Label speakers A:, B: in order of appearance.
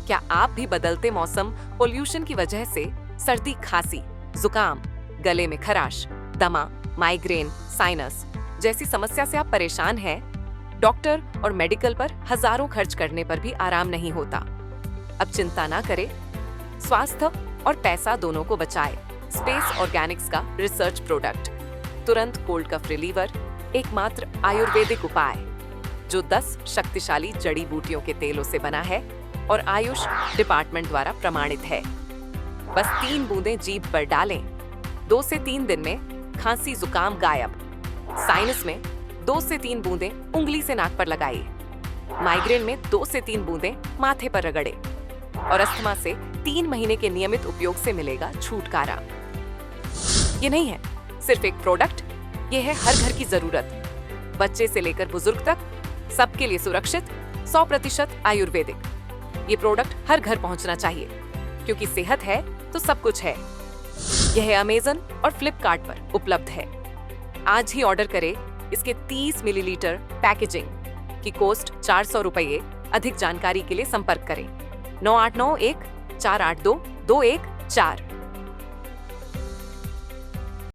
A: क्या आप भी बदलते मौसम, पोल्यूशन की वजह से सर्दी, खांसी, जुकाम, गले में खराश, दमा, माइग्रेन, साइनस जैसी समस्या से आप परेशान हैं? डॉक्टर और मेडिकल पर हजारों खर्च करने पर भी आराम नहीं होता। अब चिंता ना करें, स्वास्थ्य और पैसा दोनों को बचाए। स्पेस ऑर्गेनिक्स का रिसर्च प्रोडक्ट तुरंत कोल्ड कफ रिलीवर, एकमात्र आयुर्वेदिक उपाय जो 10 शक्तिशाली जड़ी बूटियों के तेलों से बना है और आयुष डिपार्टमेंट द्वारा प्रमाणित है। बस 3 बूंदें जीभ पर डालें, 2 से 3 दिन में खांसी जुकाम गायब। साइनस में 2 से 3 बूंदें उंगली से नाक पर लगाइए। माइग्रेन में 2 से 3 बूंदें माथे पर रगड़े और अस्थमा से 3 महीने के नियमित उपयोग से मिलेगा छुटकारा। ये नहीं है सिर्फ एक प्रोडक्ट, ये है हर घर की जरूरत। बच्चे से लेकर बुजुर्ग तक सबके लिए सुरक्षित, 100% आयुर्वेदिक। ये प्रोडक्ट हर घर पहुंचना चाहिए, क्योंकि सेहत है तो सब कुछ है। यह अमेज़न और फ्लिपकार्ट पर उपलब्ध है। आज ही ऑर्डर करें। इसके 30 मिलीलीटर पैकेजिंग की कॉस्ट 400 रुपये। अधिक जानकारी के लिए संपर्क करें 9891 482 214।